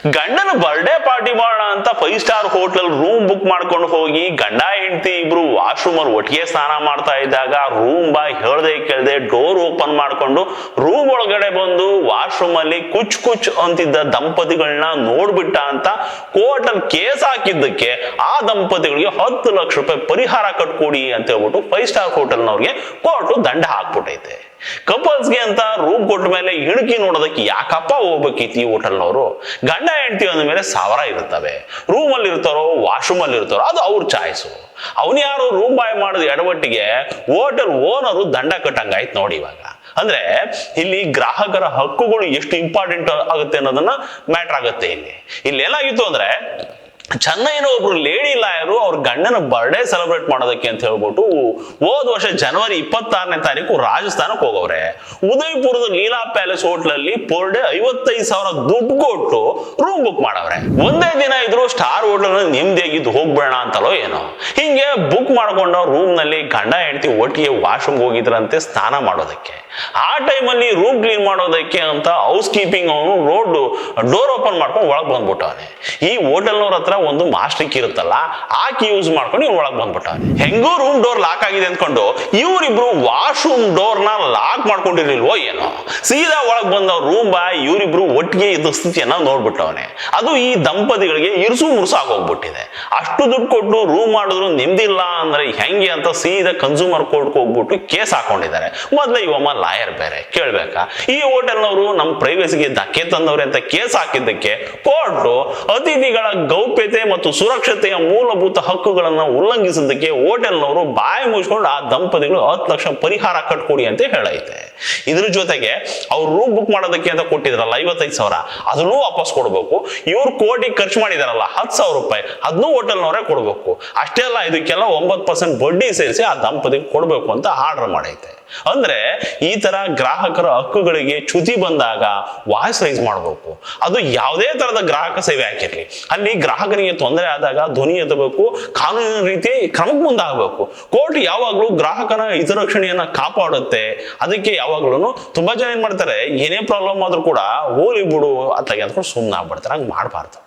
ಗಂಡನ birthday party ಮಾಡೋಣ ಅಂತ 5 ಸ್ಟಾರ್ ಹೋಟೆಲ್ ರೂಮ್ ಬುಕ್ ಮಾಡ್ಕೊಂಡು ಹೋಗಿ ಗಂಡ ಹೆಂಡತಿ ಇಬ್ರು ವಾಶ್ರೂಮ್ ಅಲ್ಲಿ ಒಟ್ಟಿಗೆ ಸ್ನಾನ ಮಾಡ್ತಾ ಇದ್ದಾಗ ರೂಮ್ ಬಾಯ್ ಹೇಳ್ದೆ ಕೇಳ್ದೆ ಡೋರ್ ಓಪನ್ ಮಾಡ್ಕೊಂಡು ರೂಮ್ ಒಳಗಡೆ ಬಂದು ವಾಶ್ರೂಮ್ ಅಲ್ಲಿ ಕುಚ್ ಕುಚ್ ಅಂತಿದ್ದ ದಂಪತಿಗಳನ್ನ ನೋಡ್ಬಿಟ್ಟ ಅಂತ ಕೋರ್ಟ್ ಅಲ್ಲಿ ಕೇಸ್ ಹಾಕಿದ್ದಕ್ಕೆ ಆ ದಂಪತಿಗಳಿಗೆ 10 ಲಕ್ಷ ರೂಪಾಯಿ ಪರಿಹಾರ ಕಟ್ಕೊಡಿ ಅಂತ ಹೇಳ್ಬಿಟ್ಟು 5 ಸ್ಟಾರ್ ಹೋಟೆಲ್ನವ್ರಿಗೆ ಕೋರ್ಟ್ ದಂಡ ಹಾಕ್ಬಿಟ್ಟೈತೆ. ಕಪಲ್ಸ್ಗೆ ಅಂತ ರೂಮ್ ಕೊಟ್ಟ ಮೇಲೆ ಇಣಕಿ ನೋಡೋದಕ್ಕೆ ಯಾಕಪ್ಪ ಹೋಗ್ಬೇಕಿತ್ತು ಈ ಹೋಟೆಲ್ನವರು? ಗಂಡ ಹೆಂಡತಿ ಅಂದ ಮೇಲೆ 1000 ಇರ್ತವೆ, ರೂಮ್ ಅಲ್ಲಿ ಇರ್ತಾರೋ ವಾಶ್ರೂಮ್ ಅಲ್ಲಿ ಇರ್ತಾರೋ ಅದು ಅವ್ರ ಚಾಯ್ಸು. ಅವನು ಯಾರು ರೂಮ್ ಬಾಯ್ ಮಾಡಿದ ಎಡವಟ್ಟಿಗೆ ಹೋಟೆಲ್ ಓನರು ದಂಡ ಕಟ್ಟಂಗಾಯ್ತು ನೋಡಿ. ಇವಾಗ ಅಂದ್ರೆ ಇಲ್ಲಿ ಗ್ರಾಹಕರ ಹಕ್ಕುಗಳು ಎಷ್ಟು ಇಂಪಾರ್ಟೆಂಟ್ ಆಗುತ್ತೆ ಅನ್ನೋದನ್ನ ಮ್ಯಾಟರ್ ಆಗುತ್ತೆ. ಇಲ್ಲಿ ಏನಾಗಿತ್ತು ಅಂದ್ರೆ ಚೆನ್ನೈನ ಒಬ್ರು ಲೇಡಿ ಲಾಯರು ಅವ್ರ ಗಂಡನ ಬರ್ಡೇ ಸೆಲೆಬ್ರೇಟ್ ಮಾಡೋದಕ್ಕೆ ಅಂತ ಹೇಳ್ಬಿಟ್ಟು ಹೋದ ವರ್ಷ ಜನವರಿ 26ನೇ ತಾರೀಕು ರಾಜಸ್ಥಾನಕ್ಕೆ ಹೋಗವ್ರೆ. ಉದಯಪುರದ ಲೀಲಾ ಪ್ಯಾಲೇಸ್ ಹೋಟ್ಲ್ ಅಲ್ಲಿ ಪರ್ ಡೇ 55,000 ದುಡ್ಡು ಕೊಟ್ಟು ರೂಮ್ ಬುಕ್ ಮಾಡವ್ರೆ. ಒಂದೇ ದಿನ ಇದ್ರು ಸ್ಟಾರ್ ಹೋಟೆಲ್ ನೆಮ್ಮದಿಯಾಗಿದ್ದು ಹೋಗ್ಬೇಡ ಅಂತಲೋ ಏನೋ. ಹಿಂಗೆ ಬುಕ್ ಮಾಡ್ಕೊಂಡ ರೂಮ್ ನಲ್ಲಿ ಗಂಡ ಹೆಂಡತಿ ಒಟ್ಟಿಗೆ ವಾಶ್ರೂಮ್ ಹೋಗಿದ್ರಂತೆ ಸ್ನಾನ ಮಾಡೋದಕ್ಕೆ. ಆ ಟೈಮಲ್ಲಿ ರೂಮ್ ಕ್ಲೀನ್ ಮಾಡೋದಕ್ಕೆ ಅಂತ ಹೌಸ್ ಕೀಪಿಂಗ್ ಅವನು ಡೋರ್ ಓಪನ್ ಮಾಡ್ಕೊಂಡು ಒಳಗ್ ಬಂದ್ಬಿಟ್ಟವನೆ. ಈ ಹೋಟೆಲ್ನವ್ರ ಹತ್ರ ಒಂದು ಮಾಸ್ಟ್ರಿಕ್ ಇರುತ್ತಲ್ಲ, ಆ ಕೀ ಯೂಸ್ ಮಾಡ್ಕೊಂಡು ಇವ್ನು ಒಳಗ್ ಬಂದ್ಬಿಟ್ಟವನೆ. ಹೆಂಗೋ ರೂಮ್ ಡೋರ್ ಲಾಕ್ ಆಗಿದೆ ಅಂದ್ಕೊಂಡು ಇವರಿಬ್ರು ವಾಶ್ರೂಮ್ ಡೋರ್ ನ ಲಾಕ್ ಮಾಡ್ಕೊಂಡಿರ್ಲಿಲ್ವೋ ಏನೋ, ಸೀದಾ ಒಳಗ್ ಬಂದ ರೂಮ್ ಬಾಯ್ ಇವರಿಬ್ರು ಒಟ್ಟಿಗೆ ಇದ್ದ ಸ್ಥಿತಿಯನ್ನ ನೋಡ್ಬಿಟ್ಟವನೆ. ಅದು ಈ ದಂಪತಿಗಳಿಗೆ ಇರ್ಸು ಮುರ್ಸು ಆಗೋಗ್ಬಿಟ್ಟಿದೆ. ಅಷ್ಟು ದುಡ್ಡು ಕೊಟ್ಟು ರೂಮ್ ಮಾಡಿದ್ರು ನಿಮ್ದಿಲ್ಲ ಅಂದ್ರೆ ಹೆಂಗೆ ಅಂತ ಸೀದಾ ಕನ್ಸ್ಯೂಮರ್ ಕೋರ್ಟ್ಗೆ ಹೋಗ್ಬಿಟ್ಟು ಕೇಸ್ ಹಾಕೊಂಡಿದ್ದಾರೆ. ಮೊದ್ಲೇ ಇವಮ್ಮ ಲಾಯರ್ ಬೇರೆ ಕೇಳ್ಬೇಕಾ? ಈ ಹೋಟೆಲ್ನವರು ನಮ್ಮ ಪ್ರೈವೇಸಿಗೆ ಧಕ್ಕೆ ತಂದವ್ರೆ ಅಂತ ಕೇಸ್ ಹಾಕಿದ್ದಕ್ಕೆ ಕೋರ್ಟ್ ಅತಿಥಿಗಳ ಗೌಪ್ಯತೆ ಮತ್ತು ಸುರಕ್ಷತೆಯ ಮೂಲಭೂತ ಹಕ್ಕುಗಳನ್ನು ಉಲ್ಲಂಘಿಸಿದ್ದಕ್ಕೆ ಹೋಟೆಲ್ನವರು ಬಾಯಿ ಮುಚ್ಕೊಂಡು ಆ ದಂಪತಿಗಳು 10 ಲಕ್ಷ ಪರಿಹಾರ ಕಟ್ಕೊಡಿ ಅಂತ ಹೇಳೈತೆ. ಇದ್ರ ಜೊತೆಗೆ ಅವ್ರು ರೂಮ್ ಬುಕ್ ಮಾಡೋದಕ್ಕೆ ಅಂತ ಕೊಟ್ಟಿದ್ರಲ್ಲ 55,000, ಅದನ್ನು ವಾಪಸ್ ಕೊಡ್ಬೇಕು. ಇವ್ರು ಕೋಟಿಗೆ ಖರ್ಚು ಮಾಡಿದಾರಲ್ಲ 10,000 ರೂಪಾಯಿ, ಅದನ್ನು ಹೋಟೆಲ್ನವರೇ ಕೊಡ್ಬೇಕು. ಅಷ್ಟೇ ಅಲ್ಲ, ಇದಕ್ಕೆಲ್ಲ 9% ಬಡ್ಡಿ ಸೇರಿಸಿ ಆ ದಂಪತಿಗೆ ಕೊಡ್ಬೇಕು ಅಂತ ಆರ್ಡರ್ ಮಾಡೈತೆ. ಅಂದ್ರೆ ಈ ತರ ಗ್ರಾಹಕರ ಹಕ್ಕುಗಳಿಗೆ ಚ್ಯುತಿ ಬಂದಾಗ ವಾಯ್ಸ್ ರೈಸ್ ಮಾಡಬೇಕು. ಅದು ಯಾವುದೇ ತರದ ಗ್ರಾಹಕ ಸೇವೆ ಆಗಿರ್ಲಿ, ಅಲ್ಲಿ ಗ್ರಾಹಕರಿಗೆ ತೊಂದರೆ ಆದಾಗ ಧ್ವನಿ ಎತ್ತಬೇಕು, ಕಾನೂನಿನ ರೀತಿ ಕ್ರಮಕ್ಕೆ ಮುಂದಾಗಬೇಕು. ಕೋರ್ಟ್ ಯಾವಾಗ್ಲೂ ಗ್ರಾಹಕನ ಹಿತರಕ್ಷಣೆಯನ್ನ ಕಾಪಾಡುತ್ತೆ. ಅದಕ್ಕೆ ಯಾವಾಗ್ಲೂ ತುಂಬಾ ಜನ ಏನ್ ಮಾಡ್ತಾರೆ, ಏನೇ ಪ್ರಾಬ್ಲಮ್ ಆದ್ರೂ ಕೂಡ ಹೋಲಿ ಬಿಡು ಅತ್ತಾಗೆ ಅಂದ್ಕೊಂಡು ಸುಮ್ಮನೆ ಆಗ್ಬಿಡ್ತಾರೆ. ಹಂಗೆ ಮಾಡಬಾರ್ದು.